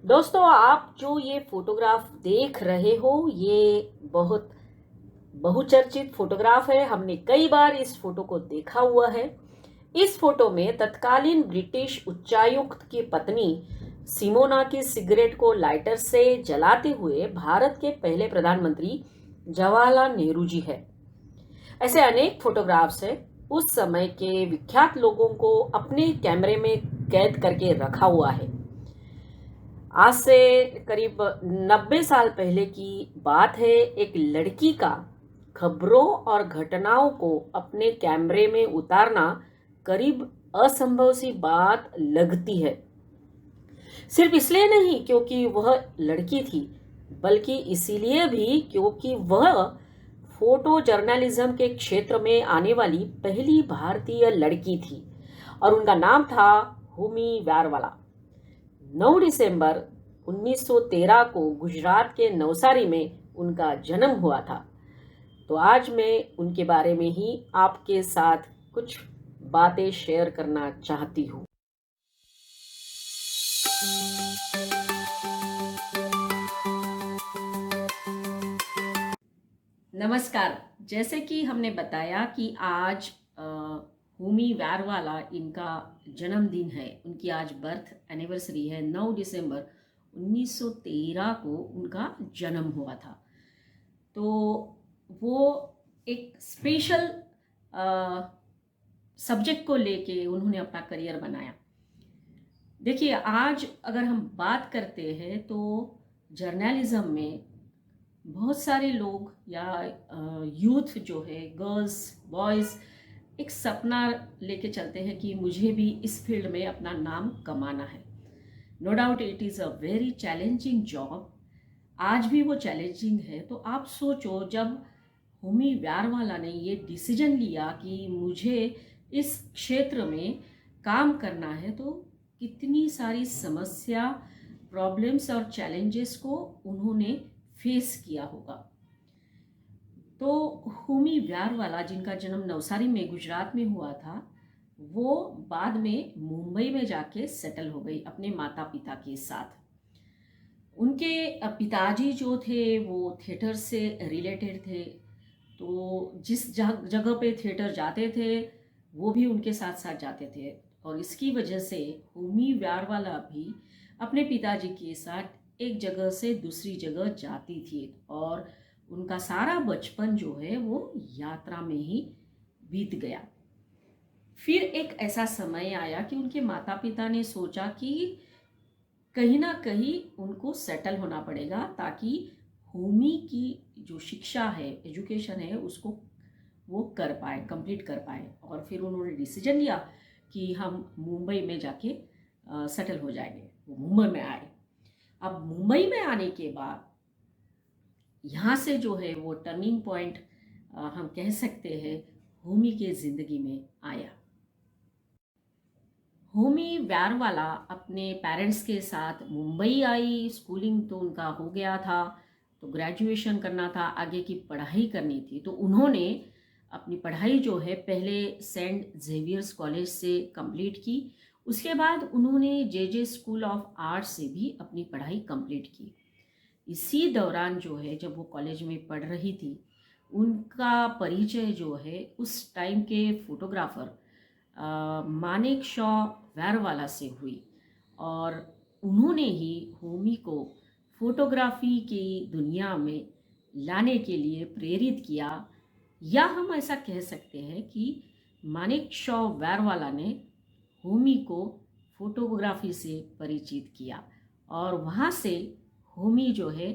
दोस्तों, आप जो ये फोटोग्राफ देख रहे हो ये बहुत बहुचर्चित फोटोग्राफ है। हमने कई बार इस फोटो को देखा हुआ है। इस फोटो में तत्कालीन ब्रिटिश उच्चायुक्त की पत्नी सिमोना की सिगरेट को लाइटर से जलाते हुए भारत के पहले प्रधानमंत्री जवाहरलाल नेहरू जी है। ऐसे अनेक फोटोग्राफ्स हैं। उस समय के विख्यात लोगों को अपने कैमरे में कैद करके रखा हुआ है। आज से करीब 90 साल पहले की बात है। एक लड़की का खबरों और घटनाओं को अपने कैमरे में उतारना करीब असंभव सी बात लगती है। सिर्फ इसलिए नहीं क्योंकि वह लड़की थी, बल्कि इसीलिए भी क्योंकि वह फोटो जर्नलिज्म के क्षेत्र में आने वाली पहली भारतीय लड़की थी और उनका नाम था होमी व्यारवाला। 9 दिसंबर 1913 को गुजरात के नवसारी में उनका जन्म हुआ था। तो आज मैं उनके बारे में ही आपके साथ कुछ बातें शेयर करना चाहती हूँ। नमस्कार। जैसे कि हमने बताया कि आज होमी व्यारवाला इनका जन्मदिन है। उनकी आज बर्थ एनिवर्सरी है। 9 दिसंबर 1913 को उनका जन्म हुआ था। तो वो एक स्पेशल सब्जेक्ट को लेके उन्होंने अपना करियर बनाया। देखिए, आज अगर हम बात करते हैं तो जर्नलिज्म में बहुत सारे लोग या यूथ जो है, गर्ल्स बॉयज़, एक सपना लेके चलते हैं कि मुझे भी इस फील्ड में अपना नाम कमाना है। No doubt it is a very challenging job. आज भी वो चैलेंजिंग है। तो आप सोचो, जब होमी व्यारवाला ने ये डिसीजन लिया कि मुझे इस क्षेत्र में काम करना है, तो कितनी सारी समस्या, प्रॉब्लम्स और चैलेंजेस को उन्होंने फेस किया होगा। तो होमी व्यारवाला, जिनका जन्म नवसारी में गुजरात में हुआ था, वो बाद में मुंबई में जाके सेटल हो गई अपने माता पिता के साथ। उनके पिताजी जो थे वो थिएटर से रिलेटेड थे। तो जिस जगह पे थिएटर जाते थे वो भी उनके साथ साथ जाते थे। और इसकी वजह से होमी व्यारवाला भी अपने पिताजी के साथ एक जगह से दूसरी जगह जाती थी। और उनका सारा बचपन जो है वो यात्रा में ही बीत गया। फिर एक ऐसा समय आया कि उनके माता पिता ने सोचा कि कहीं ना कहीं उनको सेटल होना पड़ेगा, ताकि होमी की जो शिक्षा है, एजुकेशन है, उसको वो कर पाए, कंप्लीट कर पाए। और फिर उन्होंने डिसीजन लिया कि हम मुंबई में जाके सेटल हो जाएंगे। वो मुंबई में आए। अब मुंबई में आने के बाद यहाँ से जो है वो टर्निंग पॉइंट हम कह सकते हैं होमी के ज़िंदगी में आया। होमी व्यारवाला अपने पेरेंट्स के साथ मुंबई आई। स्कूलिंग तो उनका हो गया था, तो ग्रेजुएशन करना था, आगे की पढ़ाई करनी थी। तो उन्होंने अपनी पढ़ाई जो है पहले सेंट जेवियर्स कॉलेज से कंप्लीट की। उसके बाद उन्होंने जे स्कूल ऑफ आर्ट्स से भी अपनी पढ़ाई कंप्लीट की। इसी दौरान जो है, जब वो कॉलेज में पढ़ रही थी, उनका परिचय जो है उस टाइम के फोटोग्राफर मानेक शॉ व्यारवाला से हुई। और उन्होंने ही होमी को फोटोग्राफी की दुनिया में लाने के लिए प्रेरित किया। या हम ऐसा कह सकते हैं कि मानेक शॉ व्यारवाला ने होमी को फोटोग्राफी से परिचित किया। और वहाँ से होमी जो है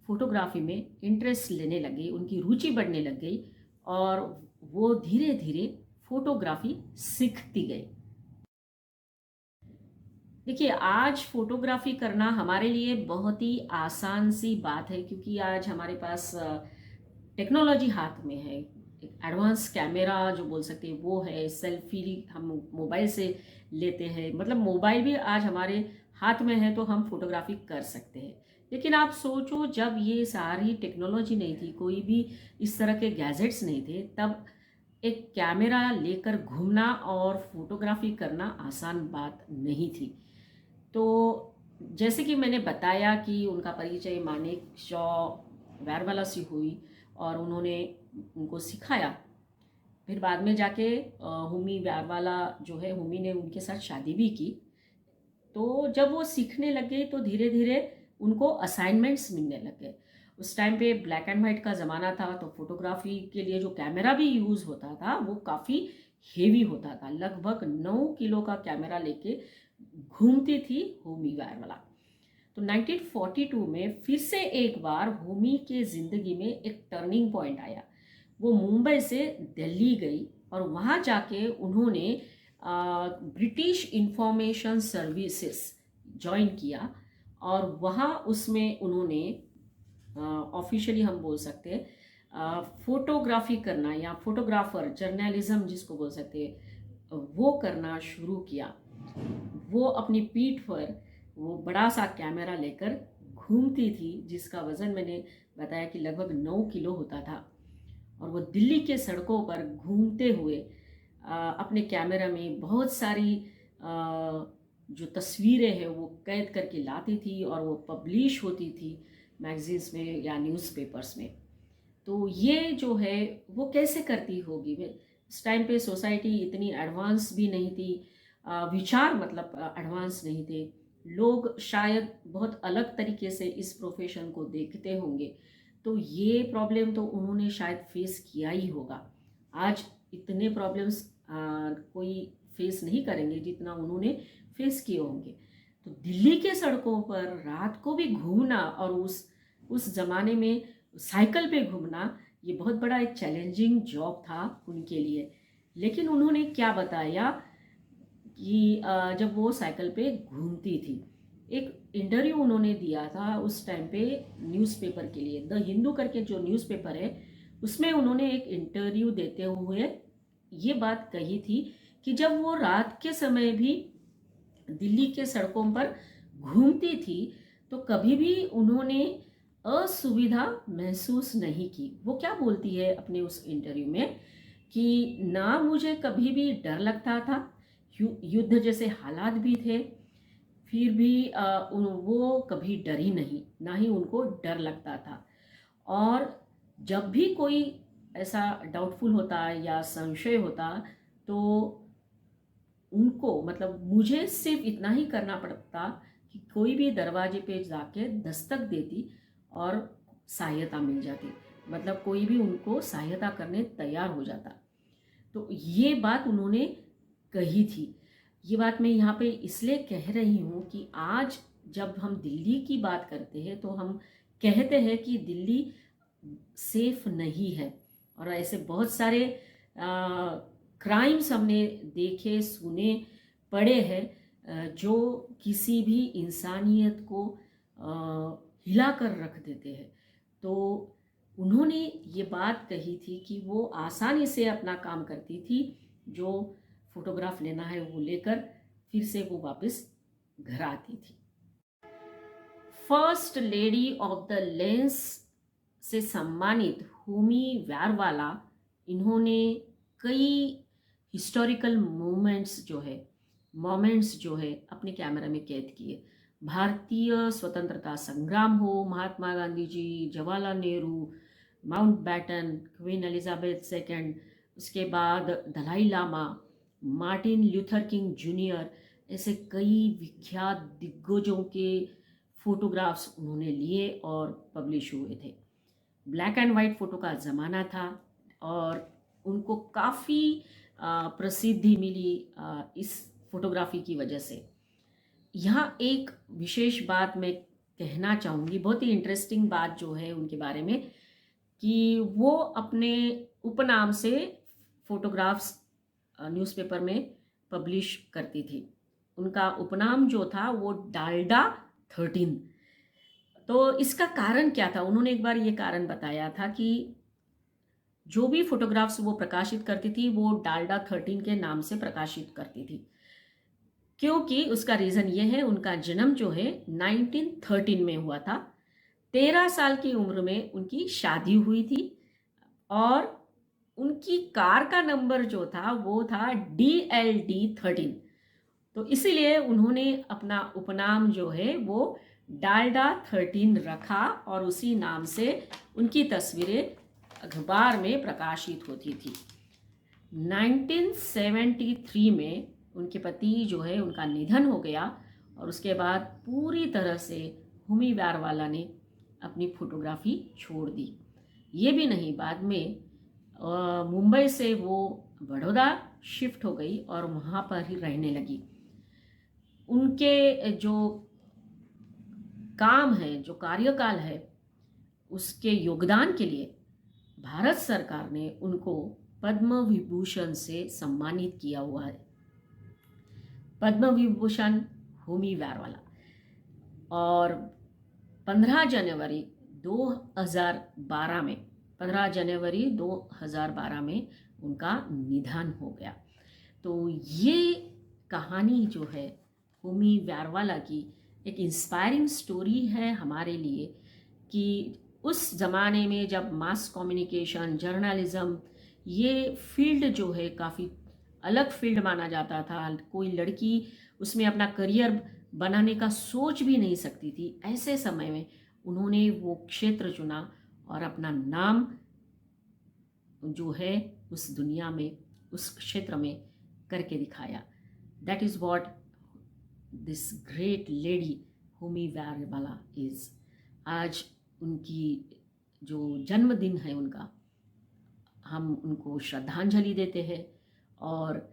फोटोग्राफी में इंटरेस्ट लेने लगी, उनकी रुचि बढ़ने लग गई और वो धीरे धीरे फोटोग्राफी सीखती गई। देखिए, आज फोटोग्राफी करना हमारे लिए बहुत ही आसान सी बात है, क्योंकि आज हमारे पास टेक्नोलॉजी हाथ में है। एक एडवांस कैमरा जो बोल सकते हैं वो है, सेल्फी हम मोबाइल से लेते हैं। मतलब मोबाइल भी आज हमारे हाथ में है तो हम फोटोग्राफी कर सकते हैं। लेकिन आप सोचो, जब ये सारी टेक्नोलॉजी नहीं थी, कोई भी इस तरह के गैजेट्स नहीं थे, तब एक कैमरा लेकर घूमना और फोटोग्राफी करना आसान बात नहीं थी। तो जैसे कि मैंने बताया कि उनका परिचय मानेक शॉ वैरवाला से हुई और उन्होंने उनको सिखाया। फिर बाद में जाके हुमी वैरवाला जो है, हुमी ने उनके साथ शादी भी की। तो जब वो सीखने लगे तो धीरे धीरे उनको असाइनमेंट्स मिलने लगे। उस टाइम पे ब्लैक एंड वाइट का ज़माना था, तो फोटोग्राफी के लिए जो कैमरा भी यूज़ होता था वो काफ़ी हेवी होता था। लगभग 9 किलो का कैमरा लेके घूमती थी होमी वैरवाला। तो 1942 में फिर से एक बार होमी के ज़िंदगी में एक टर्निंग पॉइंट आया। वो मुंबई से दिल्ली गई और वहाँ जाके उन्होंने ब्रिटिश इंफॉर्मेशन सर्विसेज ज्वाइन किया और वहाँ उसमें उन्होंने ऑफिशियली हम बोल सकते हैं फोटोग्राफी करना या फोटोग्राफर जर्नलिज्म जिसको बोल सकते हैं वो करना शुरू किया। वो अपनी पीठ पर वो बड़ा सा कैमरा लेकर घूमती थी, जिसका वज़न मैंने बताया कि लगभग 9 किलो होता था। और वो दिल्ली के सड़कों पर घूमते हुए अपने कैमरा में बहुत सारी जो तस्वीरें हैं वो कैद करके लाती थी और वो पब्लिश होती थी मैगजीन्स में या न्यूज़पेपर्स में। तो ये जो है वो कैसे करती होगी? उस टाइम पे सोसाइटी इतनी एडवांस भी नहीं थी, विचार मतलब एडवांस नहीं थे। लोग शायद बहुत अलग तरीके से इस प्रोफेशन को देखते होंगे। तो ये प्रॉब्लम तो उन्होंने शायद फेस किया ही होगा। आज इतने प्रॉब्लम्स कोई फेस नहीं करेंगे जितना उन्होंने फेस किए होंगे। तो दिल्ली के सड़कों पर रात को भी घूमना और उस ज़माने में साइकिल पे घूमना, ये बहुत बड़ा एक चैलेंजिंग जॉब था उनके लिए। लेकिन उन्होंने क्या बताया कि जब वो साइकिल पे घूमती थी, एक इंटरव्यू उन्होंने दिया था उस टाइम पे न्यूज़पेपर के लिए, द हिंदू करके जो न्यूज़पेपर है उसमें उन्होंने एक इंटरव्यू देते हुए ये बात कही थी कि जब वो रात के समय भी दिल्ली के सड़कों पर घूमती थी तो कभी भी उन्होंने असुविधा महसूस नहीं की। वो क्या बोलती है अपने उस इंटरव्यू में कि ना मुझे कभी भी डर लगता था, युद्ध जैसे हालात भी थे, फिर भी वो कभी डरी नहीं, ना ही उनको डर लगता था। और जब भी कोई ऐसा डाउटफुल होता या संशय होता तो उनको मतलब मुझे सिर्फ इतना ही करना पड़ता कि कोई भी दरवाजे पे जाके दस्तक देती और सहायता मिल जाती, मतलब कोई भी उनको सहायता करने तैयार हो जाता। तो ये बात उन्होंने कही थी। ये बात मैं यहाँ पे इसलिए कह रही हूँ कि आज जब हम दिल्ली की बात करते हैं तो हम कहते हैं कि दिल्ली सेफ नहीं है, और ऐसे बहुत सारे क्राइम्स हमने देखे सुने पड़े हैं जो किसी भी इंसानियत को हिला कर रख देते हैं। तो उन्होंने ये बात कही थी कि वो आसानी से अपना काम करती थी, जो फोटोग्राफ लेना है वो लेकर फिर से वो वापस घर आती थी। First lady of the lens से सम्मानित होमी वैरवाला, इन्होंने कई हिस्टोरिकल मोमेंट्स जो है अपने कैमरा में कैद किए। भारतीय स्वतंत्रता संग्राम हो, Mahatma Gandhi ji, Jawaharlal Nehru, Mountbatten, queen Elizabeth second, उसके बाद Dalai Lama, Martin Luther King junior, ऐसे कई विख्यात दिग्गजों के फोटोग्राफ्स उन्होंने लिए और पब्लिश हुए थे। ब्लैक एंड वाइट फ़ोटो का ज़माना था और उनको काफ़ी प्रसिद्धि मिली इस फोटोग्राफी की वजह से। यहाँ एक विशेष बात मैं कहना चाहूँगी, बहुत ही इंटरेस्टिंग बात जो है उनके बारे में, कि वो अपने उपनाम से फोटोग्राफ्स न्यूज़पेपर में पब्लिश करती थी। उनका उपनाम जो था वो डाल्डा 13। तो इसका कारण क्या था? उन्होंने एक बार ये कारण बताया था कि जो भी फोटोग्राफ्स वो प्रकाशित करती थी वो डाल्डा 13 के नाम से प्रकाशित करती थी, क्योंकि उसका रीज़न ये है, उनका जन्म जो है 1913 में हुआ था। 13 साल की उम्र में उनकी शादी हुई थी और उनकी कार का नंबर जो था वो था DLD 13। तो इसीलिए उन्होंने अपना उपनाम जो है वो डालडा 13 रखा और उसी नाम से उनकी तस्वीरें अखबार में प्रकाशित होती थी। 1973 में उनके पति जो है उनका निधन हो गया और उसके बाद पूरी तरह से होमी व्यारवाला ने अपनी फोटोग्राफी छोड़ दी। ये भी नहीं, बाद में मुंबई से वो बड़ौदा शिफ्ट हो गई और वहाँ पर ही रहने लगी। उनके जो काम है, जो कार्यकाल है, उसके योगदान के लिए भारत सरकार ने उनको पद्म विभूषण से सम्मानित किया हुआ है। पद्म विभूषण होमी व्यारवाला। और 15 जनवरी 2012 में 15 जनवरी 2012 में उनका निधन हो गया। तो ये कहानी जो है होमी व्यारवाला की एक इंस्पायरिंग स्टोरी है हमारे लिए कि उस ज़माने में जब मास कम्युनिकेशन, जर्नलिज्म, ये फील्ड जो है काफ़ी अलग फील्ड माना जाता था, कोई लड़की उसमें अपना करियर बनाने का सोच भी नहीं सकती थी, ऐसे समय में उन्होंने वो क्षेत्र चुना और अपना नाम जो है उस दुनिया में, उस क्षेत्र में करके दिखाया। That is what this great lady Homi Vyarawalla is. आज उनकी जो जन्मदिन है उनका, हम उनको श्रद्धांजलि देते हैं और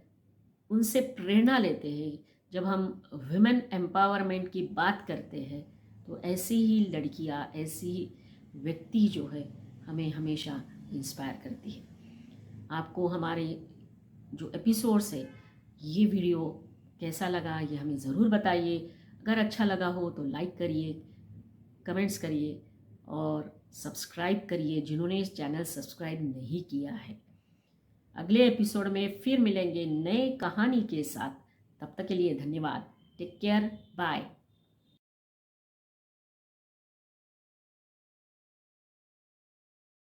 उनसे प्रेरणा लेते हैं। जब हम वुमेन एम्पावरमेंट की बात करते हैं तो ऐसी ही लड़कियां, ऐसी ही व्यक्ति जो है हमें हमेशा इंस्पायर करती है। आपको हमारे जो एपिसोड्स है, ये वीडियो कैसा लगा ये हमें ज़रूर बताइए। अगर अच्छा लगा हो तो लाइक करिए, कमेंट्स करिए और सब्सक्राइब करिए जिन्होंने इस चैनल सब्सक्राइब नहीं किया है। अगले एपिसोड में फिर मिलेंगे नए कहानी के साथ। तब तक के लिए धन्यवाद। Take care, bye.